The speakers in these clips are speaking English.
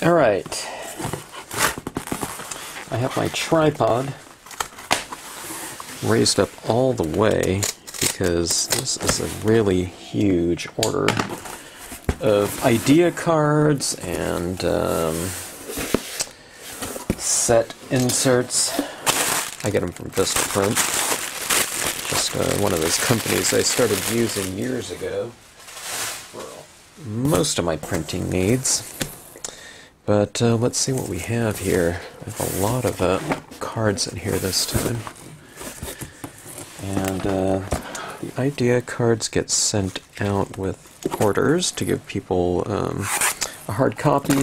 Alright, I have my tripod raised up all the way because this is a really huge order of idea cards and set inserts. I get them from Vistaprint, just one of those companies I started using years ago for most of my printing needs. But let's see what we have here. I have a lot of cards in here this time. And the idea cards get sent out with orders to give people a hard copy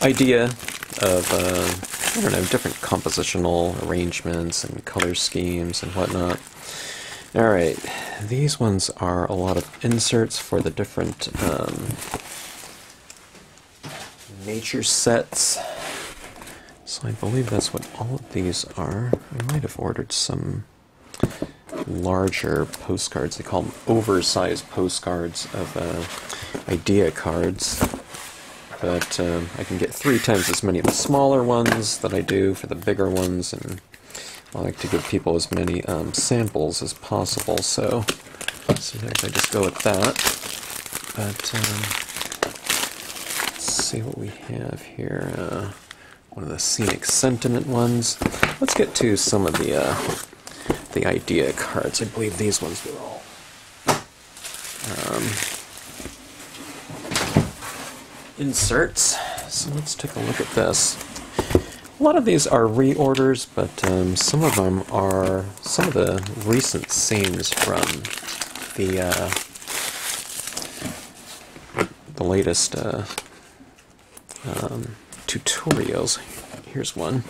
idea of, I don't know, different compositional arrangements and color schemes and whatnot. Alright, these ones are a lot of inserts for the different nature sets. So I believe that's what all of these are. I might have ordered some larger postcards. They call them oversized postcards of idea cards. But I can get 3 times as many of the smaller ones that I do for the bigger ones, and I like to give people as many samples as possible, so sometimes I just go with that. But let's see what we have here. One of the scenic sentiment ones. Let's get to some of the idea cards. I believe these ones were all inserts. So let's take a look at this. A lot of these are reorders, but some of them are some of the recent scenes from the latest tutorials. Here's one.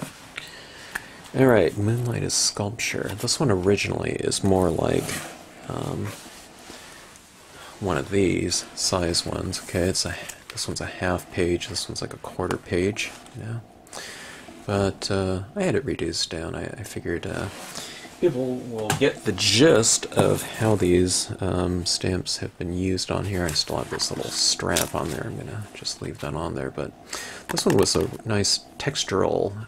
Alright, Moonlight is Sculpture. This one originally is more like one of these size ones. Okay, this one's a half page, this one's like a quarter page, you know. But I had it reduced down. I figured people will get the gist of how these stamps have been used on here. I still have this little strap on there. I'm going to just leave that on there. But this one was a nice textural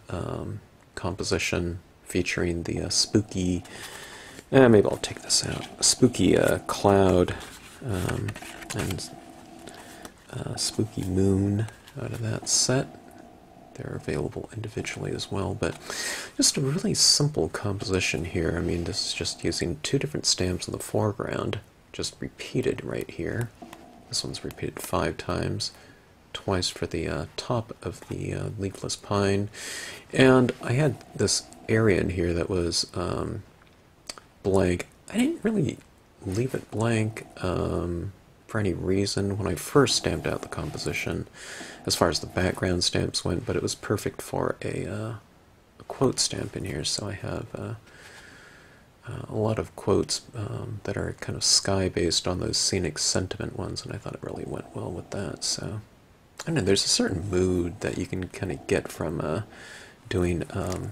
composition featuring the spooky, maybe I'll take this out, spooky cloud and spooky moon out of that set. They're available individually as well, but just a really simple composition here. I mean, this is just using 2 different stamps in the foreground, just repeated right here. This one's repeated 5 times, twice for the top of the leafless pine. And I had this area in here that was blank. I didn't really leave it blank for any reason when I first stamped out the composition, as far as the background stamps went, but it was perfect for a quote stamp in here. So I have a lot of quotes that are kind of sky-based on those scenic sentiment ones, and I thought it really went well with that. So I don't know, there's a certain mood that you can kind of get from doing kind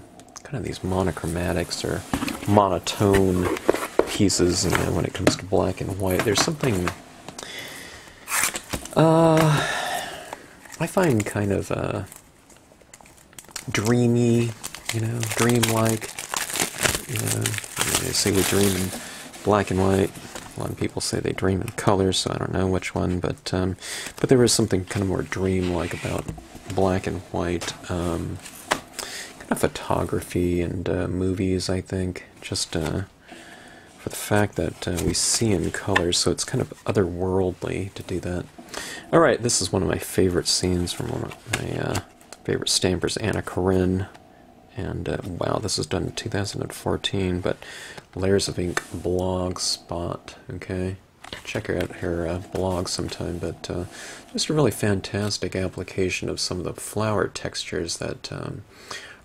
of these monochromatics or monotone pieces, you know, when it comes to black and white. There's something I find kind of dreamy, you know, dreamlike. You know, they say we dream in black and white. A lot of people say they dream in color, so I don't know which one. But there is something kind of more dreamlike about black and white kind of photography and movies, I think. Just for the fact that we see in color, so it's kind of otherworldly to do that. Alright, this is one of my favorite scenes from one of my favorite stampers, Anna Karin. And wow, this was done in 2014, but Layers of Ink blog spot, okay? Check out her blog sometime, but just a really fantastic application of some of the flower textures that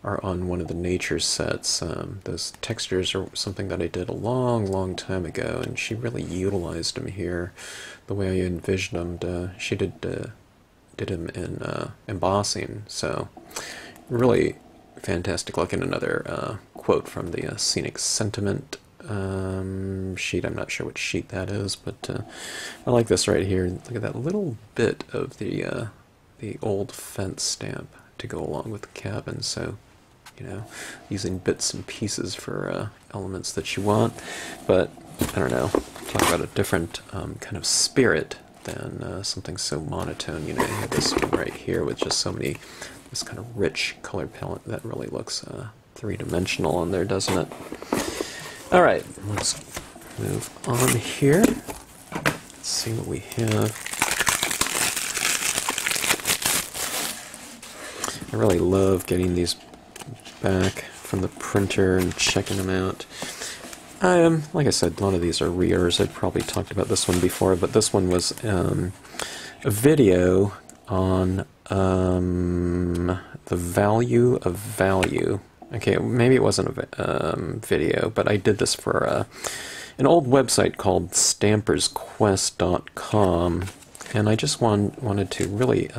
are on one of the nature sets. Those textures are something that I did a long time ago, and she really utilized them here the way I envisioned them. She did them in embossing, so really fantastic look. And another quote from the Scenic Sentiment sheet. I'm not sure which sheet that is, but I like this right here. Look at that little bit of the old fence stamp to go along with the cabin. So, you know, using bits and pieces for elements that you want. But I don't know. Talk about a different kind of spirit than something so monotone. You know, you have this one right here with just so many, this kind of rich color palette that really looks three-dimensional on there, doesn't it? All right, let's move on here. Let's see what we have. I really love getting these back from the printer and checking them out. Like I said, a lot of these are readers. I've probably talked about this one before, but this one was a video on the value of value. Okay, maybe it wasn't a video, but I did this for an old website called stampersquest.com, and I just wanted to really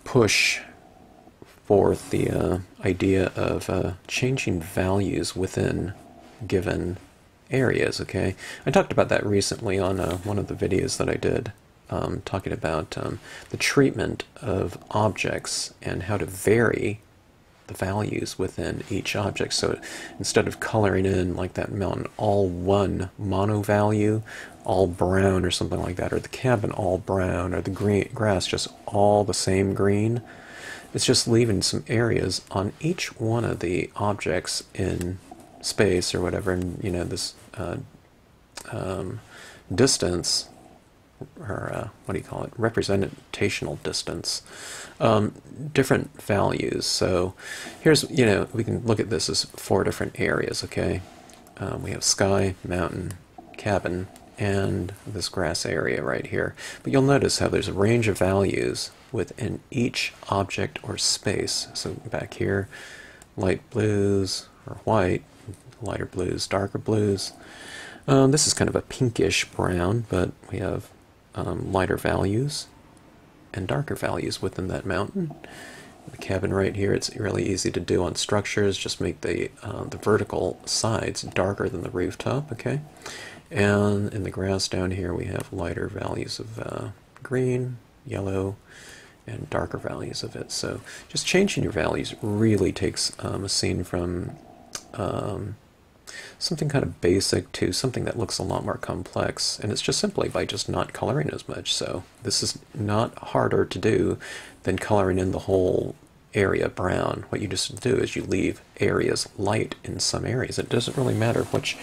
push forth the idea of changing values within given areas. Okay, I talked about that recently on one of the videos that I did, talking about the treatment of objects and how to vary the values within each object. So instead of coloring in like that mountain all one mono value, all brown or something like that, or the cabin all brown, or the green grass just all the same green, it's just leaving some areas on each one of the objects in space or whatever, and you know, this distance, or what do you call it, representational distance, different values. So here's, you know, we can look at this as 4 different areas. Okay, we have sky, mountain, cabin, and this grass area right here. But you'll notice how there's a range of values within each object or space. So back here, light blues or white, lighter blues, darker blues. This is kind of a pinkish brown, but we have lighter values and darker values within that mountain. The cabin right here, it's really easy to do on structures. Just make the vertical sides darker than the rooftop. Okay, and in the grass down here, we have lighter values of green, yellow, and darker values of it. So just changing your values really takes a scene from something kind of basic to something that looks a lot more complex, and it's just simply by just not coloring as much. So this is not harder to do than coloring in the whole area brown. What you just do is you leave areas light in some areas. It doesn't really matter which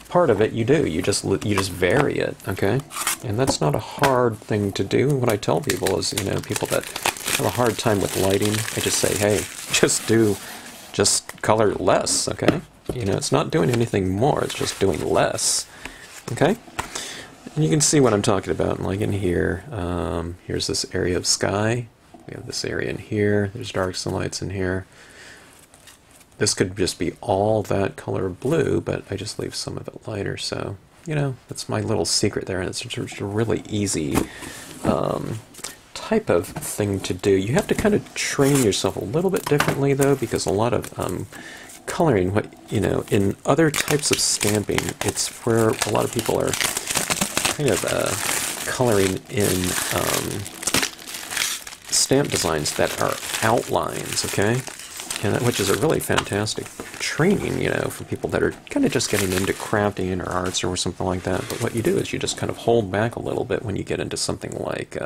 part of it you do. You just vary it. Okay, and that's not a hard thing to do. What I tell people is, you know, people that have a hard time with lighting, I just say, hey, just color less. Okay. You know, it's not doing anything more, it's just doing less. Okay? And you can see what I'm talking about, like in here. Here's this area of sky. We have this area in here. There's darks and lights in here. This could just be all that color blue, but I just leave some of it lighter. So, you know, that's my little secret there, and it's just a really easy type of thing to do. You have to kind of train yourself a little bit differently, though, because a lot of coloring, what you know, in other types of stamping, it's where a lot of people are kind of coloring in stamp designs that are outlines. Okay, and which is a really fantastic training, you know, for people that are kind of just getting into crafting or arts or something like that. But what you do is you just kind of hold back a little bit when you get into something like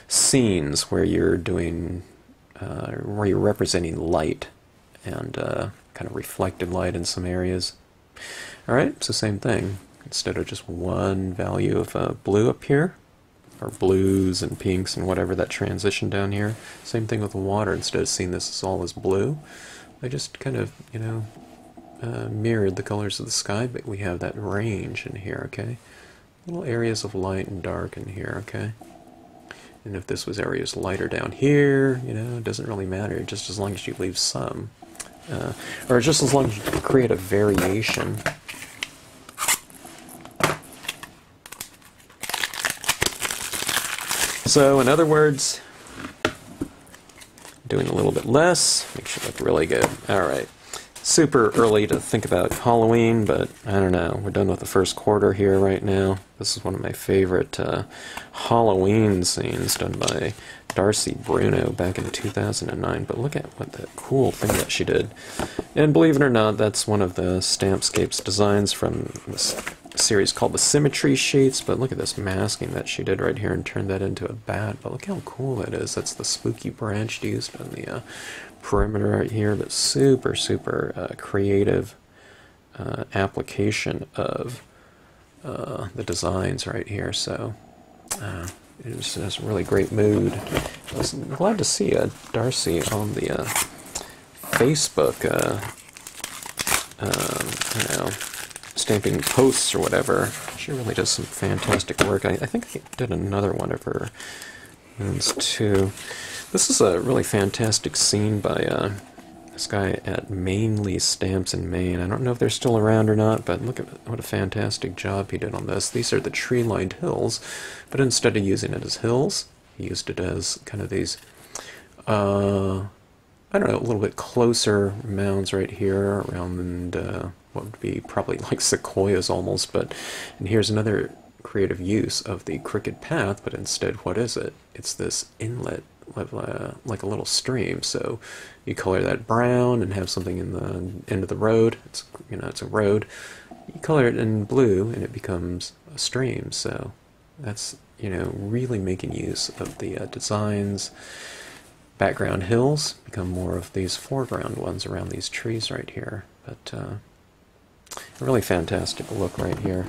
scenes where you're doing where you're representing light and kind of reflected light in some areas. Alright, so same thing. Instead of just one value of blue up here, or blues and pinks and whatever that transition down here, same thing with the water. Instead of seeing this as all as blue, I just kind of, you know, mirrored the colors of the sky, but we have that range in here. Okay, little areas of light and dark in here. Okay, and if this was areas lighter down here, you know, it doesn't really matter, just as long as you leave some. Or just as long as you create a variation. So, in other words, doing a little bit less makes you look really good. Alright, super early to think about Halloween, but I don't know. We're done with the first quarter here right now. This is one of my favorite Halloween scenes done by Darcy Bruno back in 2009. But look at what the cool thing that she did. And believe it or not, that's one of the Stampscapes designs from this series called the Symmetry Sheets. But look at this masking that she did right here and turned that into a bat. But look how cool that is. That's the spooky branch used on the perimeter right here, but super creative application of the designs right here. So it was a really great mood. I was glad to see Darcy on the Facebook, you know, stamping posts or whatever. She really does some fantastic work. I think I did another one of her ones too. This is a really fantastic scene by this guy at Mainly Stamps in Maine. I don't know if they're still around or not, but look at what a fantastic job he did on this. These are the tree-lined hills, but instead of using it as hills, he used it as kind of these, I don't know, a little bit closer mounds right here around what would be probably like sequoias almost. But and here's another creative use of the crooked path, but instead what is it? It's this inlet, like a little stream. So you color that brown and have something in the end of the road. It's, you know, it's a road. You color it in blue and it becomes a stream. So that's, you know, really making use of the designs. Background hills become more of these foreground ones around these trees right here. But a really fantastic look right here.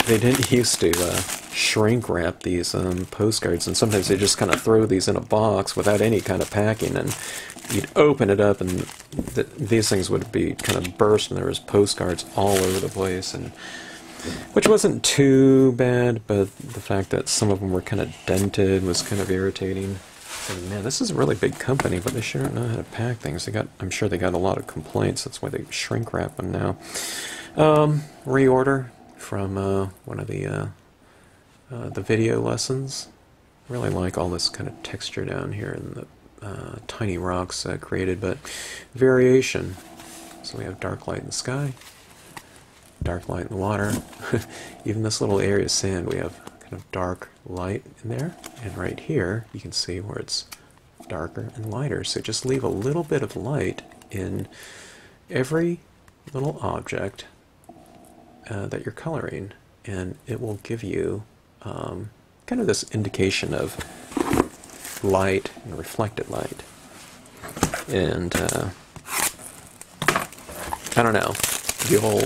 They didn't used to shrink wrap these postcards, and sometimes they just kind of throw these in a box without any kind of packing, and you'd open it up and these things would be kind of burst, and there was postcards all over the place, and which wasn't too bad, but the fact that some of them were kind of dented was kind of irritating. And man, this is a really big company, but they sure don't know how to pack things. I'm sure they got a lot of complaints. That's why they shrink wrap them now. Reorder from one of the video lessons. Really like all this kind of texture down here and the tiny rocks created, but variation. So we have dark light in the sky, dark light in the water. Even this little area of sand, we have kind of dark light in there, and right here you can see where it's darker and lighter. So just leave a little bit of light in every little object that you're coloring, and it will give you kind of this indication of light and reflected light. And I don't know, you'll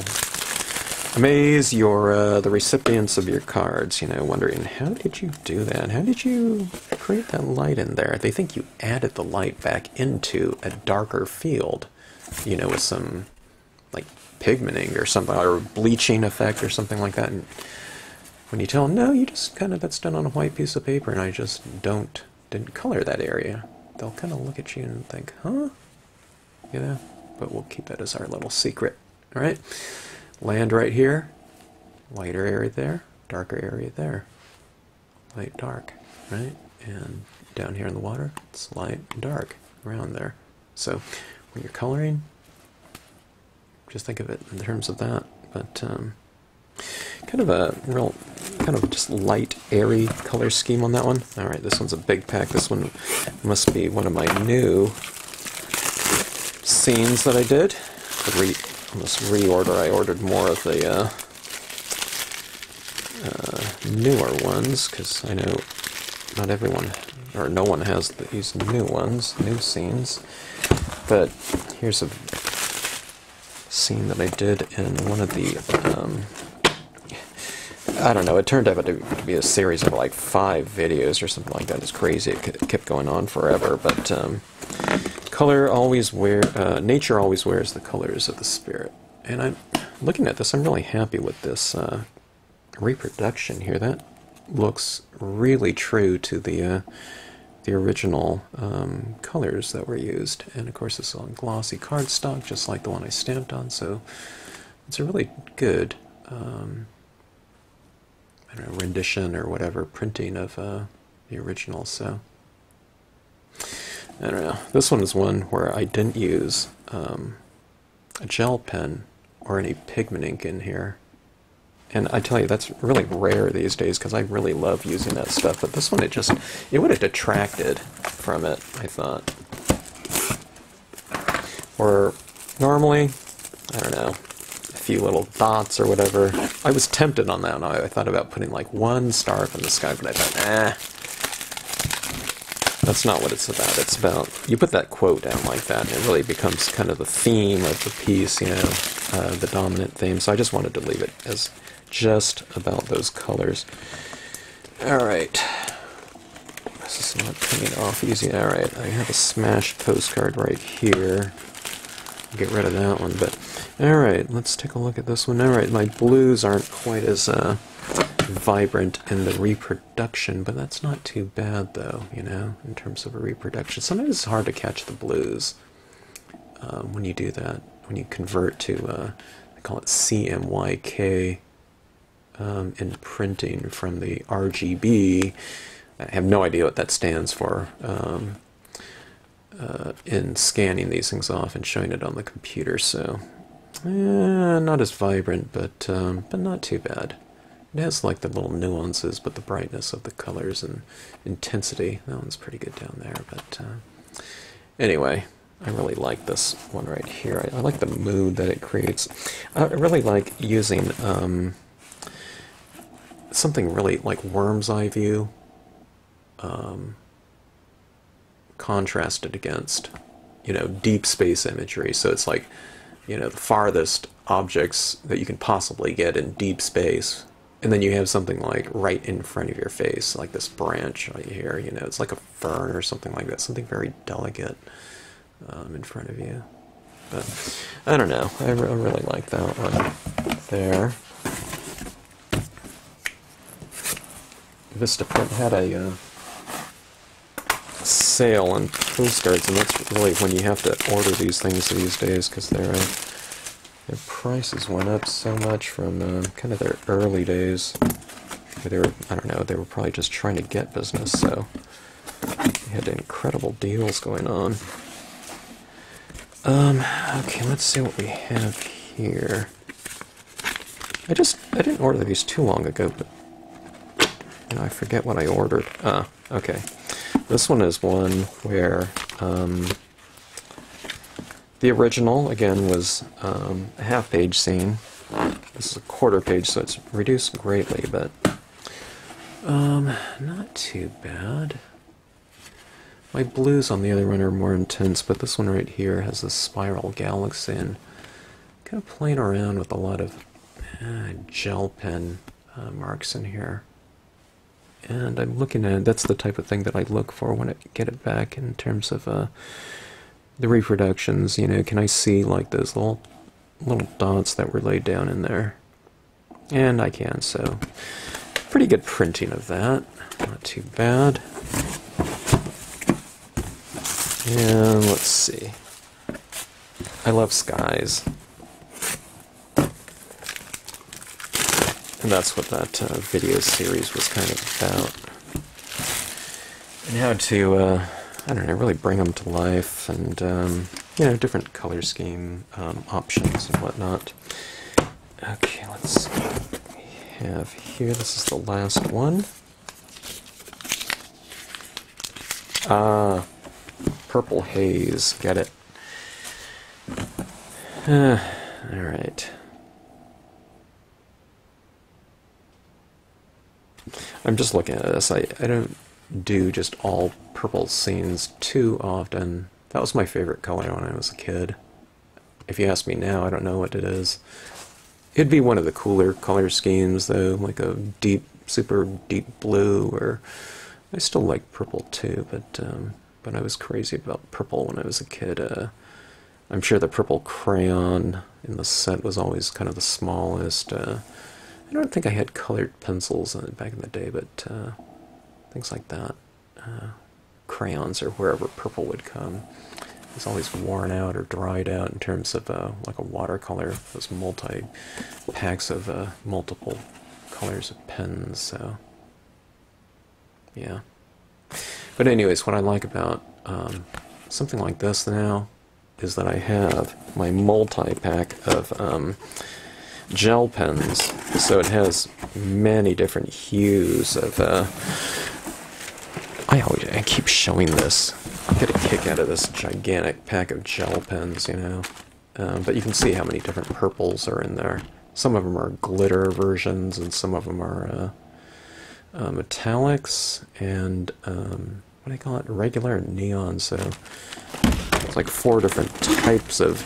amaze your the recipients of your cards, you know, wondering, how did you do that? How did you create that light in there? They think you added the light back into a darker field, you know, with some like pigmenting or something, or bleaching effect or something like that. And when you tell them, no, you just kind of, that's done on a white piece of paper and I just didn't color that area, they'll kind of look at you and think, huh? You know, but we'll keep that as our little secret. All right, land right here, lighter area there, darker area there, light, dark, right? And down here in the water, it's light and dark around there. So when you're coloring, just think of it in terms of that. But kind of a real, kind of just light, airy color scheme on that one. All right, this one's a big pack. This one must be one of my new scenes that I did. On this reorder, I ordered more of the newer ones, because I know not everyone, or no one has these new ones, new scenes. But here's a scene that I did in one of the, I don't know, it turned out to be a series of like 5 videos or something like that. It's crazy. It kept going on forever, but color always nature always wears the colors of the spirit. And I'm looking at this, I'm really happy with this reproduction here. That looks really true to the original colors that were used. And of course it's on glossy cardstock, just like the one I stamped on, so it's a really good I don't know, rendition or whatever, printing of the original. So I don't know. This one is one where I didn't use a gel pen or any pigment ink in here. And I tell you, that's really rare these days because I really love using that stuff. But this one, it would have detracted from it, I thought. Or normally, I don't know, a few little dots or whatever. I was tempted on that one. I thought about putting like one star up in the sky, but I thought, that's not what it's about. It's about, you put that quote down like that, and it really becomes kind of the theme of the piece, you know, the dominant theme. So I just wanted to leave it as just about those colors. Alright. This is not coming off easy. Alright, I have a smashed postcard right here. Get rid of that one, but alright, let's take a look at this one. Alright, my blues aren't quite as vibrant in the reproduction, but that's not too bad though, you know, in terms of a reproduction. Sometimes it's hard to catch the blues when you do that, when you convert to, I call it CMYK in printing from the RGB. I have no idea what that stands for in scanning these things off and showing it on the computer, so not as vibrant, but not too bad. It has like the little nuances, but the brightness of the colors and intensity, that one's pretty good down there. But anyway, I really like this one right here. I like the mood that it creates. I really like using something really like worm's eye view contrasted against, you know, deep space imagery. So it's like, you know, the farthest objects that you can possibly get in deep space, and then you have something like right in front of your face, like this branch right here, you know, it's like a fern or something like that, something very delicate in front of you. But I don't know, I really like that one there. Vistaprint had a sale on postcards, and that's really when you have to order these things these days, because their prices went up so much from kind of their early days. They were, I don't know, they were probably just trying to get business, so they had incredible deals going on. Okay, let's see what we have here. I didn't order these too long ago, but you know, I forget what I ordered. Okay. This one is one where the original, again, was a half-page scene. This is a quarter page, so it's reduced greatly, but not too bad. My blues on the other one are more intense, but this one right here has a spiral galaxy, and kind of playing around with a lot of gel pen marks in here. And I'm looking at, that's the type of thing that I look for when I get it back in terms of the reproductions. You know, can I see like those little dots that were laid down in there? And I can, so pretty good printing of that. Not too bad. And let's see. I love skies. And that's what that video series was kind of about. And how to, I don't know, really bring them to life, and, you know, different color scheme options and whatnot. Okay, let's see what we have here. This is the last one. Purple haze, get it. Alright. I'm just looking at this. I don't do just all purple scenes too often. That was my favorite color when I was a kid. If you ask me now, I don't know what it is. It'd be one of the cooler color schemes, though, like a deep, super deep blue, or I still like purple too, but I was crazy about purple when I was a kid. I'm sure the purple crayon in the set was always kind of the smallest. I don't think I had colored pencils back in the day, but things like that. Crayons or wherever purple would come. It was always worn out or dried out in terms of like a watercolor. Those multi-packs of multiple colors of pens, so yeah. But anyways, what I like about something like this now is that I have my multi-pack of gel pens, so it has many different hues of, I keep showing this. I get a kick out of this gigantic pack of gel pens, you know. But you can see how many different purples are in there. Some of them are glitter versions, and some of them are metallics, and what do they call it? Regular and neon. So it's like 4 different types of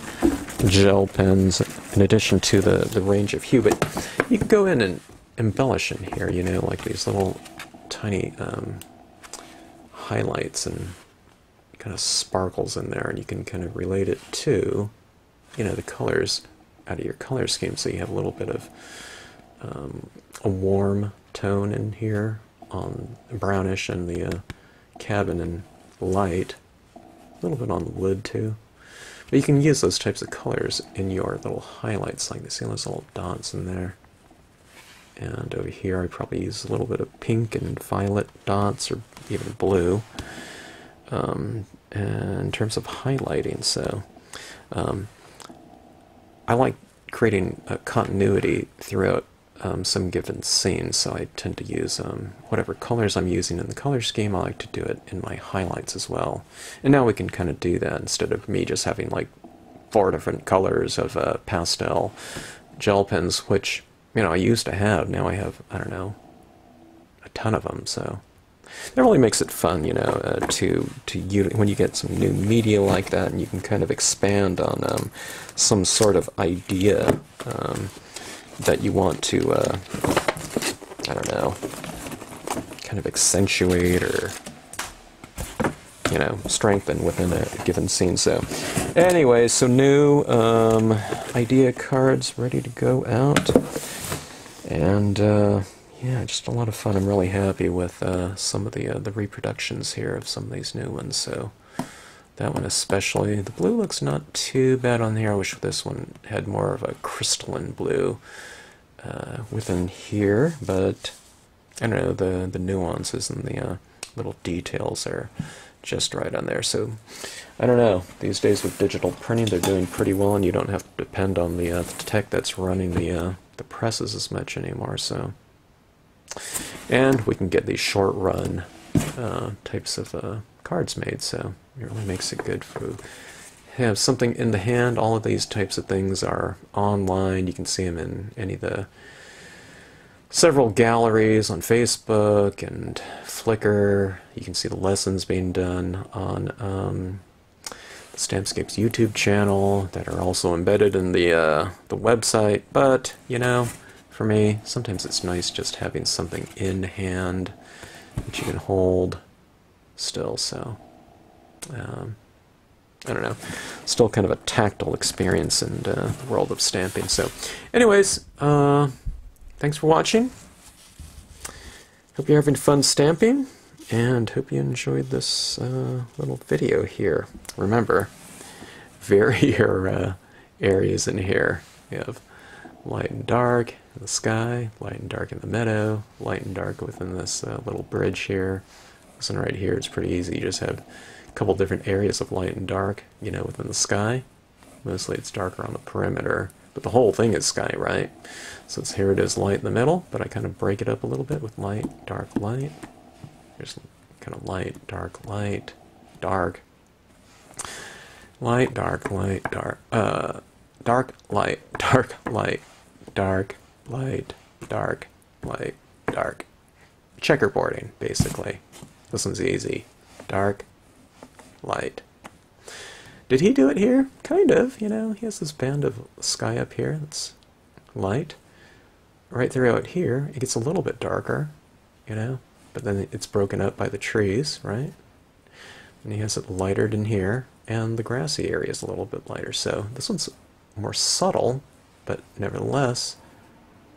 gel pens in addition to the range of hue. But you can go in and embellish in here, you know, like these little tiny highlights and kind of sparkles in there, and you can kind of relate it to, you know, the colors out of your color scheme, so you have a little bit of a warm tone in here on brownish and the cabin and light, a little bit on the lid too. But you can use those types of colors in your little highlights, like this. See those little dots in there. And over here I probably use a little bit of pink and violet dots, or even blue, and in terms of highlighting. So I like creating a continuity throughout some given scene, so I tend to use whatever colors I'm using in the color scheme. I like to do it in my highlights as well. And now we can kind of do that instead of me just having like 4 different colors of pastel gel pens, which, you know, I used to have. Now I have, I don't know, a ton of them. So that really makes it fun, you know, when you get some new media like that, and you can kind of expand on some sort of idea that you want to, I don't know, kind of accentuate or, you know, strengthen within a given scene. So anyway, so new idea cards ready to go out, and yeah, just a lot of fun. I'm really happy with some of the reproductions here of some of these new ones. So that one especially. The blue looks not too bad on here. I wish this one had more of a crystalline blue within here, but I don't know, the nuances and the little details are just right on there. So I don't know, these days with digital printing they're doing pretty well, and you don't have to depend on the tech that's running the presses as much anymore. So, and we can get these short run types of cards made, so it really makes it good for have something in the hand. All of these types of things are online. You can see them in any of the several galleries on Facebook and Flickr. You can see the lessons being done on the Stampscapes YouTube channel that are also embedded in the website. But, you know, for me, sometimes it's nice just having something in hand that you can hold still. So I don't know, still kind of a tactile experience in the world of stamping. So anyways, thanks for watching. Hope you're having fun stamping, and hope you enjoyed this little video here. Remember, vary your areas in here. You have light and dark in the sky, light and dark in the meadow, light and dark within this little bridge here. This one right here is pretty easy. You just have a couple different areas of light and dark, you know, within the sky. Mostly it's darker on the perimeter, but the whole thing is sky, right? So it's, here it is light in the middle, but I kind of break it up a little bit with light, dark, light. Here's kind of light, dark, dark, light, dark, dark, dark, light, dark, light, dark, light, dark, light, dark. Checkerboarding, basically. This one's easy. Dark, light. Did he do it here? Kind of, you know. He has this band of sky up here that's light. Right throughout here, it gets a little bit darker, you know, but then it's broken up by the trees, right? And he has it lighter in here, and the grassy area is a little bit lighter. So this one's more subtle, but nevertheless,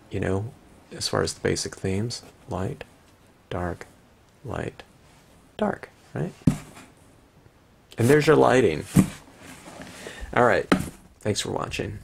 you know, as far as the basic themes, light, dark, dark, right? And there's your lighting. All right, thanks for watching.